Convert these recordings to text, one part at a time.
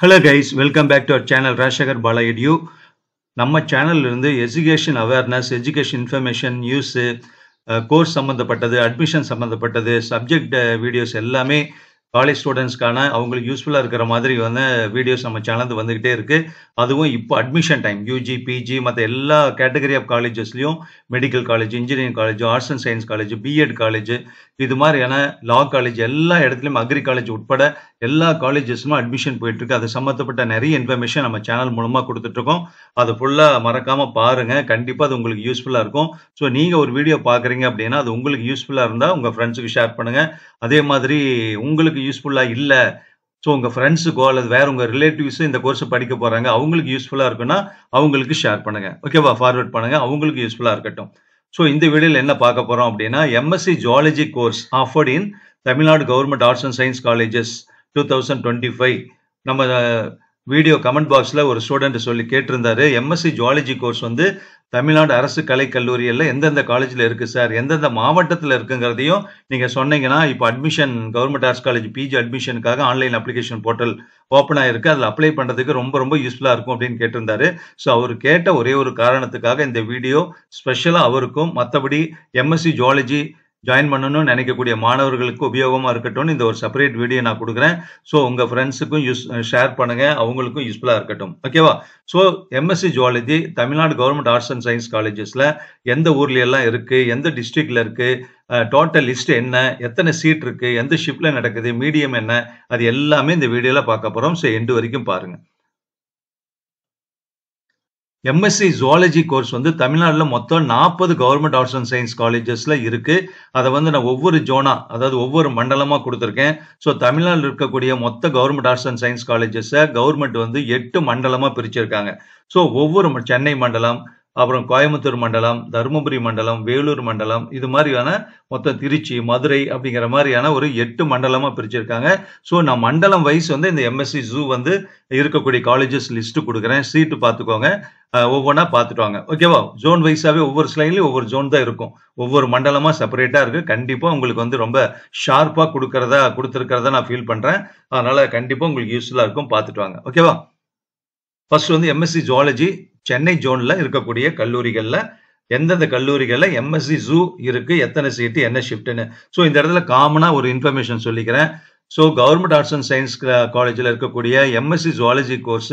Hello guys, welcome back to our channel Rashakar Bala Edu. நம்ம சேனல்ல இருந்து education awareness, education information, news, course சம்பந்தப்பட்டது, admission சம்பந்தப்பட்டது, subject videos எல்லாமே college ஸ்டூடெண்ட்ஸ்க்கான அவங்களுக்கு யூஸ்ஃபுல்லா இருக்கிற மாதிரி வீடியோஸ் நம்ம சேனல்ல வந்துகிட்டே இருக்கு. அதுவும் இப்போ அட்மிஷன் டைம் யூஜி, பிஜி மத்த எல்லா கேட்டகரி ஆஃப் காலேஜஸ்லயும் medical college, engineering college, arts and science college, BEd college இது மாதிரியான லா காலேஜ் எல்லா இடத்துலயும் அக்ரி காலேஜ் உட்பட எல்லா காலேஜஸ்லும் அட்மிஷன் போயிட்டு இருக்கு. அது சம்பந்தப்பட்ட நிறைய இன்ஃபர்மேஷன் நம்ம சேனல் மூலமா கொடுத்துட்டு இருக்கோம். அது ஃபுல்லா மறக்காம பாருங்க. கண்டிப்பா அது உங்களுக்கு யூஸ்ஃபுல்லா இருக்கும். ஸோ நீங்க ஒரு வீடியோ பாக்குறீங்க அப்படின்னா அது உங்களுக்கு யூஸ்ஃபுல்லா இருந்தா உங்க ஃப்ரெண்ட்ஸுக்கு ஷேர் பண்ணுங்க. அதே மாதிரி உங்களுக்கு யூஸ்ஃபுல்லா இல்ல, ஸோ உங்க ஃப்ரெண்ட்ஸுக்கோ அல்லது வேற உங்க ரிலேட்டிவ்ஸ் இந்த கோர்ஸ் படிக்க போறாங்க, அவங்களுக்கு யூஸ்ஃபுல்லா இருக்குன்னா அவங்களுக்கு ஷேர் பண்ணுங்க. ஓகேவா? ஃபார்வர்ட் பண்ணுங்க, அவங்களுக்கு யூஸ்ஃபுல்லா இருக்கட்டும். ஸோ இந்த வீடியோல என்ன பார்க்க போறோம் அப்படின்னா MSc zoology course offered in Tamil Nadu government arts and science colleges 2025. நம்ம வீடியோ கமெண்ட் பாக்ஸ்ல ஒரு ஸ்டூடெண்ட் சொல்லி கேட்டிருந்தாரு, எம்எஸ்சி ஜுவாலஜி கோர்ஸ் தமிழ்நாடு அரசு கலைக்கல்லூரியில் எந்தெந்த காலேஜில் இருக்கு சார், எந்தெந்த மாவட்டத்தில் இருக்குங்கிறதையும் நீங்க சொன்னீங்கன்னா, இப்போ admission government arts college PG அட்மிஷனுக்காக ஆன்லைன் அப்ளிகேஷன் போர்ட்டல் ஓப்பன் ஆயிருக்கு, அதில் அப்ளை பண்றதுக்கு ரொம்ப ரொம்ப யூஸ்ஃபுல்லா இருக்கும் அப்படின்னு கேட்டிருந்தாரு. ஸோ அவர் கேட்ட ஒரே ஒரு காரணத்துக்காக இந்த வீடியோ ஸ்பெஷலா அவருக்கும், மற்றபடி எம்எஸ்சி ஜுவாலஜி ஜாயின் பண்ணணும்னு நினைக்கக்கூடிய மாணவர்களுக்கு உபயோகமா இருக்கட்டும் இந்த ஒரு செப்பரேட் வீடியோ நான் கொடுக்குறேன். ஸோ உங்க ஃப்ரெண்ட்ஸுக்கும் ஷேர் பண்ணுங்க, அவங்களுக்கும் யூஸ்ஃபுல்லா இருக்கட்டும். ஓகேவா? So MSc zoology Tamil Nadu government arts and science காலேஜஸ்ல எந்த ஊர்ல எல்லாம் இருக்கு, எந்த டிஸ்ட்ரிக்ட்ல இருக்கு, டோட்டல் லிஸ்ட் என்ன, எத்தனை சீட் இருக்கு, எந்த ஷிப்ட்ல நடக்குது, மீடியம் என்ன, அது எல்லாமே இந்த வீடியோல பார்க்க போறோம். ஸோ எண்டு வரைக்கும் பாருங்க. எம்எஸ்சி ஜுவாலஜி கோர்ஸ் தமிழ்நாடுல மொத்தம் 40 கவர்மெண்ட் ஆர்ட்ஸ் அண்ட் சயின்ஸ் காலேஜஸ்ல இருக்கு. அதை நான் ஒவ்வொரு ஜோனா, அதாவது ஒவ்வொரு மண்டலமா கொடுத்துருக்கேன். ஸோ தமிழ்நாட்டில் இருக்கக்கூடிய மொத்த government arts and science colleges government 8 மண்டலமா பிரிச்சிருக்காங்க. ஸோ ஒவ்வொரு சென்னை மண்டலம், அப்புறம் கோயம்புத்தூர் மண்டலம், தருமபுரி மண்டலம், வேலூர் மண்டலம், இது மாதிரியான மொத்தம் திருச்சி, மதுரை அப்படிங்கிற மாதிரியான ஒரு 8 மண்டலமா பிரிச்சிருக்காங்க. ஸோ நான் மண்டலம் வைஸ் இந்த எம்எஸ்சி ஜூ இருக்கக்கூடிய காலேஜஸ் லிஸ்ட் கொடுக்குறேன். சீட்டு பார்த்துக்கோங்க, ஒவ்வொன்றா பார்த்துட்டு வாங்க. ஓகேவா? ஜோன் வைஸாவே ஒவ்வொரு ஸ்லைட்லயும் ஒவ்வொரு ஜோன் தான் இருக்கும், ஒவ்வொரு மண்டலமா செப்பரேட்டா இருக்கு. கண்டிப்பா உங்களுக்கு ரொம்ப ஷார்ப்பா கொடுத்துருக்கிறதா நான் ஃபீல் பண்றேன். அதனால கண்டிப்பா உங்களுக்கு யூஸ்ஃபுல்லா இருக்கும், பார்த்துட்டு வாங்க. ஓகேவா? ஃபர்ஸ்ட் எம்எஸ்சி ஜுவாலஜி சென்னை ஜோன்ல இருக்கக்கூடிய கல்லூரிகள்ல எந்தெந்த கல்லூரிகள்ல எம்எஸ்சி ஜூ இருக்கு, எத்தனை சீட்டு, என்ன ஷிஃப்ட்னு. ஸோ இந்த இடத்துல காமனா ஒரு இன்ஃபர்மேஷன் சொல்லிக்கிறேன். So government arts and science காலேஜில் இருக்கக்கூடிய எம்எஸ்சி ஜுவாலஜி கோர்ஸ்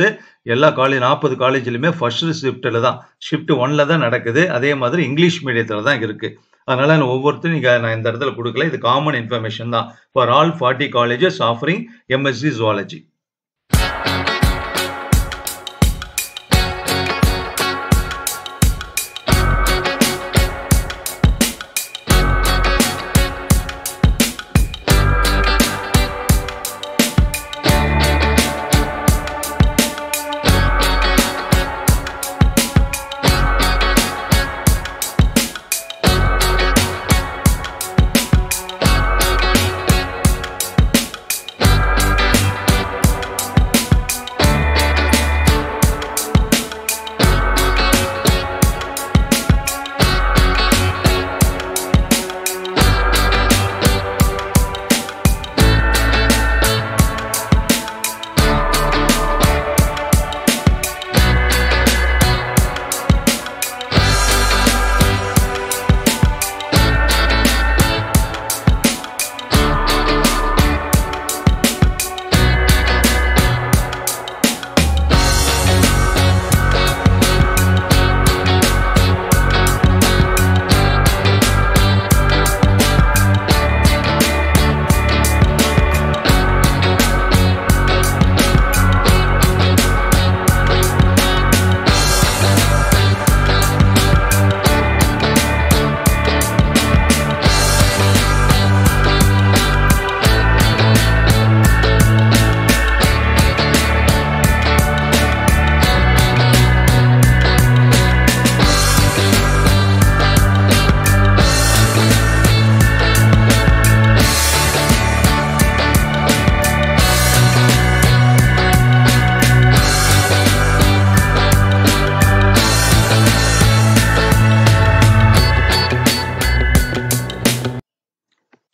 எல்லா 40 காலேஜ்லையுமே ஃபர்ஸ்ட் ஷிஃப்ட்ல தான், ஷிஃப்ட் 1ல தான் நடக்குது. அதே மாதிரி இங்கிலீஷ் மீடியத்துல தான் இருக்கு. அதனால ஒவ்வொருத்தரும் நான் இந்த இடத்துல கொடுக்கல, இது காமன் இன்ஃபர்மேஷன் தான். For all 40 colleges offering MSc zoology.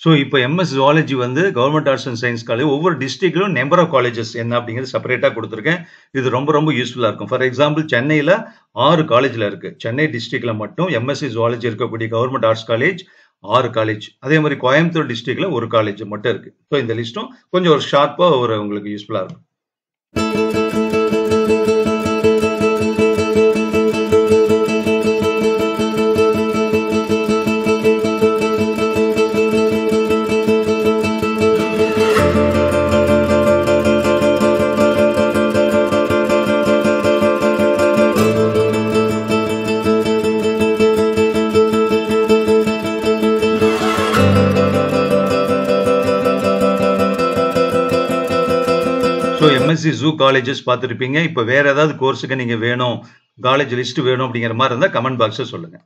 So இப்போ எம்எஸ் ஜுவாலஜி வந்து government arts and science college ஒவ்வொரு டிஸ்ட்ரிக்ட்லும் நம்பர் ஆஃப் காலேஜஸ் என்ன அப்படிங்கிறது செப்பரேட்டாக கொடுத்துருக்கேன். இது ரொம்ப ரொம்ப யூஸ்ஃபுல்லாக இருக்கும். ஃபார் எக்ஸாம்பிள் சென்னையில் 6 காலேஜில் இருக்குது. சென்னை டிஸ்ட்ரிக்டில் மட்டும் எம்எஸ்சி ஜுவாலஜி இருக்கக்கூடிய கவர்மெண்ட் ஆர்ட்ஸ் காலேஜ் 6 காலேஜ். அதே மாதிரி கோயம்புத்தூர் டிஸ்ட்ரிக்டில் 1 காலேஜ் மட்டும் இருக்குது. ஸோ இந்த லிஸ்ட்டும் கொஞ்சம் ஒரு ஷார்ப்பாக உங்களுக்கு யூஸ்ஃபுல்லாக இருக்கும். ஸோ எம்எஸ்சி ஜூ காலேஜஸ் பார்த்துருப்பீங்க. இப்போ வேற ஏதாவது கோர்ஸுக்கு நீங்கள் வேணும், காலேஜ் லிஸ்ட் வேணும் அப்படிங்கிற மாதிரி இருந்தால் கமெண்ட் பாக்ஸில் சொல்லுங்கள்.